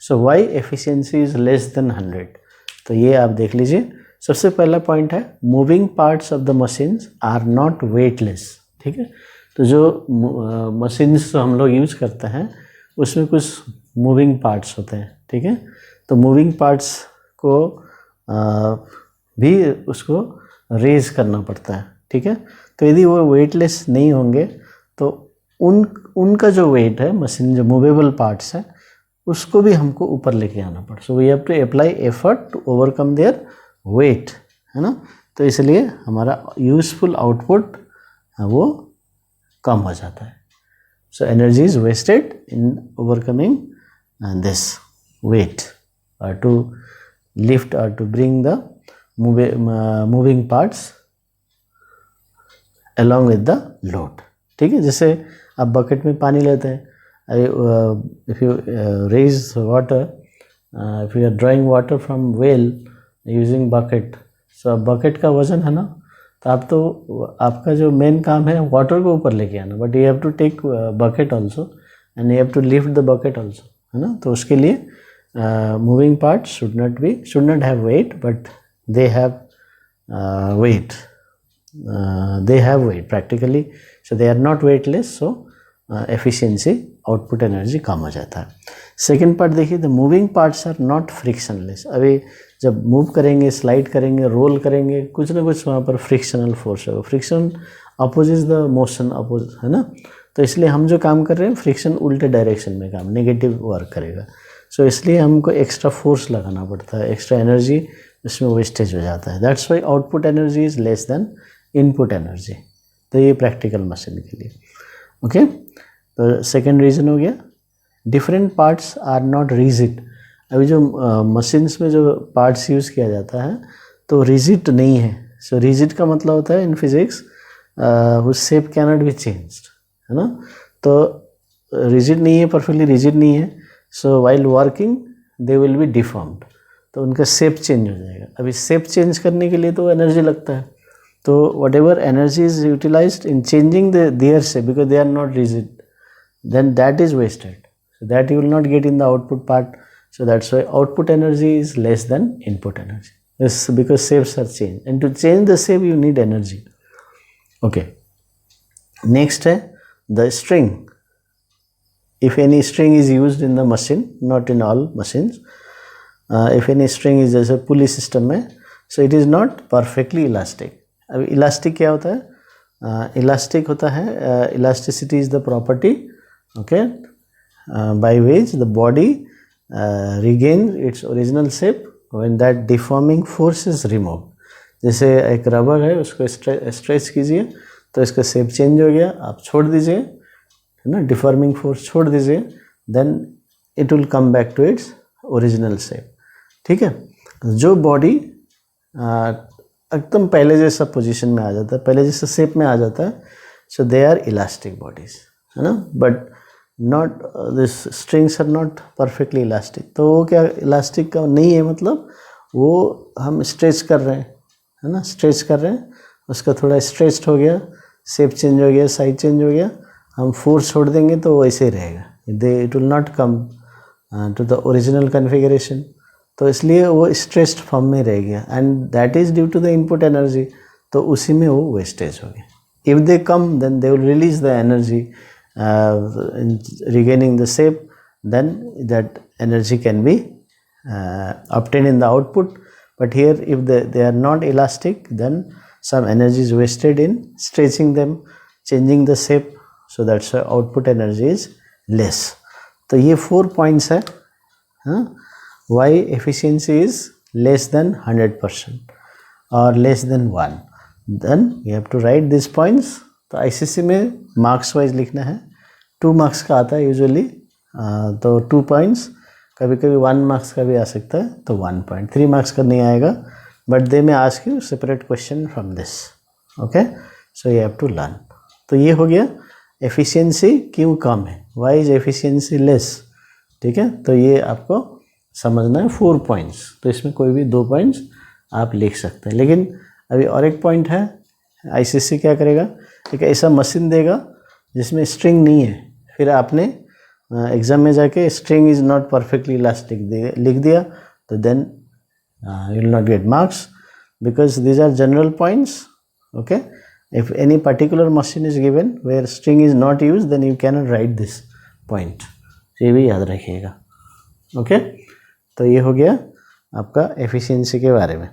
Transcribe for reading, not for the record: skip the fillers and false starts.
So why efficiency is less than 100। तो ये आप देख लीजिए। सबसे पहला पॉइंट है moving parts of the machines are not weightless. ठीक है, तो जो मशीन्स हम लोग यूज़ करते हैं उसमें कुछ मूविंग पार्ट्स होते हैं। ठीक है, तो मूविंग पार्ट्स को भी उसको रेज करना पड़ता है। ठीक है, तो यदि वो वेटलेस नहीं होंगे तो उनका जो वेट है, मशीन जो मूवेबल पार्ट्स है, उसको भी हमको ऊपर लेके आना पड़ता है। So we have to apply effort to overcome their weight, है ना। तो इसलिए हमारा यूजफुल आउटपुट वो कम हो जाता है। So energy is wasted in overcoming this weight to lift और to bring the moving parts along with the load। ठीक है, जैसे आप बकेट में पानी लेते हैं, if you raise water, if you are drawing water from well using bucket, so bucket का वजन है ना, तो आपका जो मेन काम है वाटर को ऊपर लेके आना, but you have to take bucket also and you have to lift the bucket also, है ना। तो उसके लिए moving part should not have weight, but they have weight, they have weight practically, so they are not weightless, so efficiency, output energy कम हो जाता है। Second part देखिए, the moving parts are not frictionless. अभी जब move करेंगे, slide करेंगे, role करेंगे, कुछ ना कुछ वहाँ पर फ्रिक्शनल फोर्स है। Friction opposes the motion, oppose, है ना। तो इसलिए हम जो काम कर रहे हैं, फ्रिक्शन उल्टे डायरेक्शन में काम, नेगेटिव वर्क करेगा। सो इसलिए हमको एक्स्ट्रा फोर्स लगाना पड़ता है, एक्स्ट्रा एनर्जी उसमें वेस्टेज हो जाता है। That's why output energy is less than input energy. तो ये प्रैक्टिकल मशीन के लिए। ओके, तो सेकेंड रीज़न हो गया, different parts are not rigid. अभी जो मशीन्स में जो पार्ट्स यूज़ किया जाता है तो रिजिड नहीं है। सो रिजिड का मतलब होता है इन फिजिक्स वो शेप कैनॉट बी चेंज्ड, है ना। तो रिजिड नहीं है, परफेक्टली रिजिड नहीं है। So while working they will be deformed, तो उनका शेप चेंज हो जाएगा। अभी शेप चेंज करने के लिए तो एनर्जी लगता है, तो whatever energy is utilized in changing their shape, because they are not rigid, then that is wasted, so that you will not get in the output part. So that's why output energy is less than input energy. Yes, because shapes are changed, and to change the shape you need energy. Okay, next है the string. If any string is used in the machine, not in all machines, if any string is जैसे पुली system में, so it is not perfectly elastic. अब elastic क्या होता है? Elastic होता है, elasticity is the property, okay, by which the body regain it's original shape when that deforming force is remove. जैसे एक रबर है, उसको स्ट्रेच कीजिए तो इसका शेप चेंज हो गया, आप छोड़ दीजिए, है ना, डिफॉर्मिंग फोर्स छोड़ दीजिए, then it will come back to its original shape. ठीक है, जो बॉडी एकदम पहले जैसा पोजीशन में आ जाता है, पहले जैसा शेप में आ जाता है, so they are elastic bodies, है ना। But not this strings are not perfectly elastic. तो वो क्या इलास्टिक का नहीं है, मतलब वो हम स्ट्रेच कर रहे हैं, है ना, स्ट्रेच कर रहे हैं, उसका थोड़ा स्ट्रेच्ड हो गया, शेप चेंज हो गया, साइज चेंज हो गया, हम फोर्स छोड़ देंगे तो वैसे ही रहेगा, it will not come to the original configuration. तो इसलिए वो स्ट्रेस्ड फॉर्म में रह गया, and that is due to the input energy. तो उसी में वो वेस्टेज हो गया। If they come then they will release the energy regaining the shape, then that energy can be obtained in the output. But here if they are not elastic, then some energy is wasted in stretching them, changing the shape, so that's why output energy is less. तो ये 4 points है, हाँ, why efficiency is less than 100% or less than 1. Then you have to write these points. तो ICC में marks wise लिखना है, 2 marks का आता है यूजुअली, तो 2 points, कभी कभी 1 मार्क्स का भी आ सकता है, तो 1 point, 3 मार्क्स का नहीं आएगा, but they may ask you separate question from this. Okay, so you have to learn. तो ये हो गया एफिशिएंसी क्यों कम है, वाई इज एफिशिएंसी लेस। ठीक है, तो ये आपको समझना है 4 points। तो इसमें कोई भी 2 points आप लिख सकते हैं। लेकिन अभी और एक पॉइंट है, आईसीसी क्या करेगा, एक ऐसा मशीन देगा जिसमें स्ट्रिंग नहीं है, फिर आपने एग्ज़ाम में जाके string is not perfectly elastic लिख दिया तो then you will not get marks, because these are general points. Okay, if any particular machine is given where string is not used, then you cannot write this point. ये भी याद रखिएगा. Okay, तो ये हो गया आपका एफिशिएंसी के बारे में.